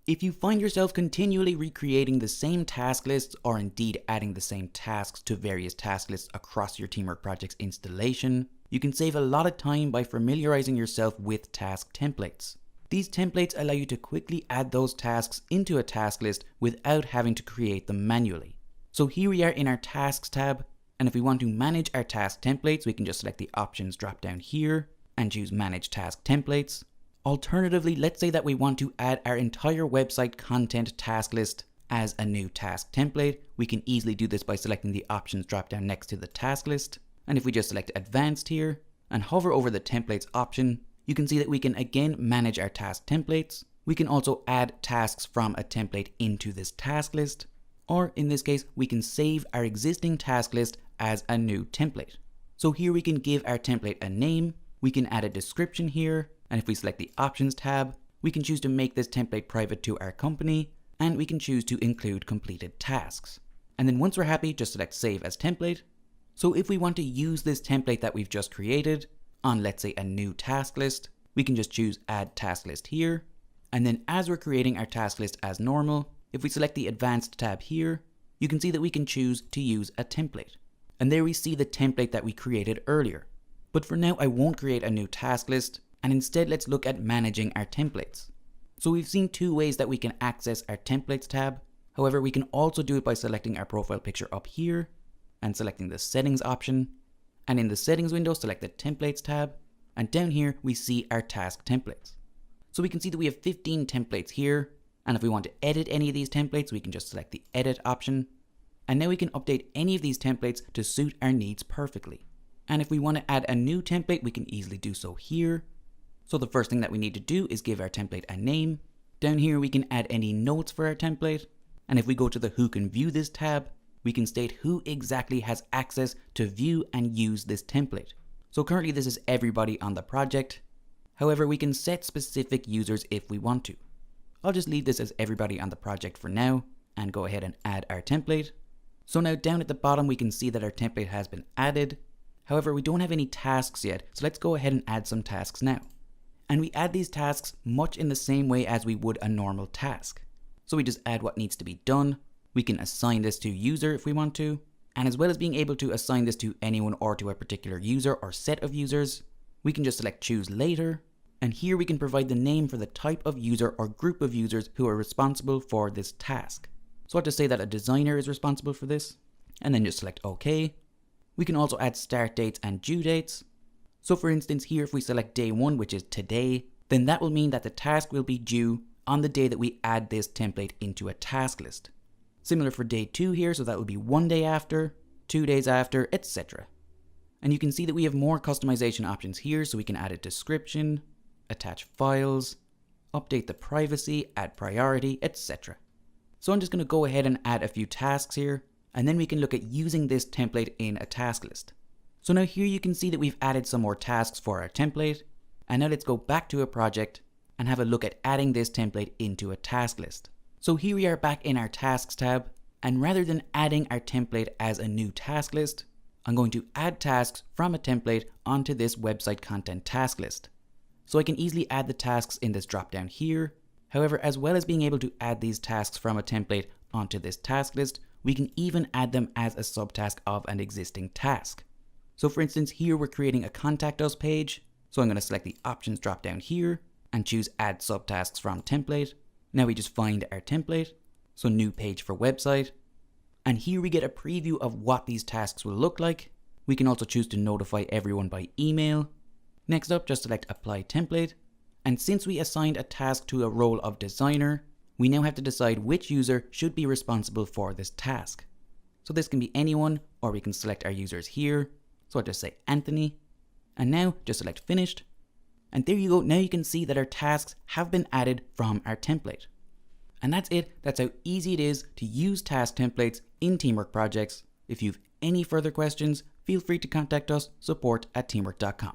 If you find yourself continually recreating the same task lists, or indeed adding the same tasks to various task lists across your Teamwork Projects installation, you can save a lot of time by familiarizing yourself with task templates. These templates allow you to quickly add those tasks into a task list without having to create them manually. So here we are in our Tasks tab, and if we want to manage our task templates, we can just select the Options drop down here and choose Manage Task Templates. Alternatively, let's say that we want to add our entire website content task list as a new task template. We can easily do this by selecting the Options drop down next to the task list. And if we just select Advanced here and hover over the Templates option, you can see that we can again manage our task templates. We can also add tasks from a template into this task list, or in this case, we can save our existing task list as a new template. So here we can give our template a name, we can add a description here, and if we select the Options tab, we can choose to make this template private to our company, and we can choose to include completed tasks. And then once we're happy, just select Save as Template. So if we want to use this template that we've just created on, let's say, a new task list, we can just choose Add Task List here. And then as we're creating our task list as normal, if we select the Advanced tab here, you can see that we can choose to use a template. And there we see the template that we created earlier. But for now, I won't create a new task list, and instead let's look at managing our templates. So we've seen two ways that we can access our Templates tab. However, we can also do it by selecting our profile picture up here and selecting the Settings option. And in the Settings window, select the Templates tab. And down here, we see our task templates. So we can see that we have 15 templates here. And if we want to edit any of these templates, we can just select the Edit option. And now we can update any of these templates to suit our needs perfectly. And if we want to add a new template, we can easily do so here. So the first thing that we need to do is give our template a name. Down here we can add any notes for our template. And if we go to the Who Can View This tab, we can state who exactly has access to view and use this template. So currently this is everybody on the project. However, we can set specific users if we want to. I'll just leave this as everybody on the project for now and go ahead and add our template. So now down at the bottom we can see that our template has been added. However, we don't have any tasks yet, so let's go ahead and add some tasks now. And we add these tasks much in the same way as we would a normal task. So we just add what needs to be done. We can assign this to user if we want to. And as well as being able to assign this to anyone or to a particular user or set of users, we can just select Choose Later. And here we can provide the name for the type of user or group of users who are responsible for this task. So I'll just say that a designer is responsible for this, and then just select OK. We can also add start dates and due dates. So for instance here, if we select day 1, which is today, then that will mean that the task will be due on the day that we add this template into a task list. Similar for day 2 here, so that will be 1 day after, 2 days after, etc. And you can see that we have more customization options here, so we can add a description, attach files, update the privacy, add priority, etc. So I'm just going to go ahead and add a few tasks here, and then we can look at using this template in a task list. So now here you can see that we've added some more tasks for our template. And now let's go back to a project and have a look at adding this template into a task list. So here we are back in our Tasks tab. And rather than adding our template as a new task list, I'm going to add tasks from a template onto this website content task list. So I can easily add the tasks in this drop down here. However, as well as being able to add these tasks from a template onto this task list, we can even add them as a subtask of an existing task. So for instance, here we're creating a Contact Us page. So I'm going to select the Options drop down here and choose Add Subtasks from Template. Now we just find our template. So New Page for Website. And here we get a preview of what these tasks will look like. We can also choose to notify everyone by email. Next up, just select Apply Template. And since we assigned a task to a role of designer, we now have to decide which user should be responsible for this task. So this can be anyone, or we can select our users here. So I'll just say Anthony, and now just select Finished. And there you go, now you can see that our tasks have been added from our template. And that's it, that's how easy it is to use task templates in Teamwork projects. If you have any further questions, feel free to contact us, support@teamwork.com.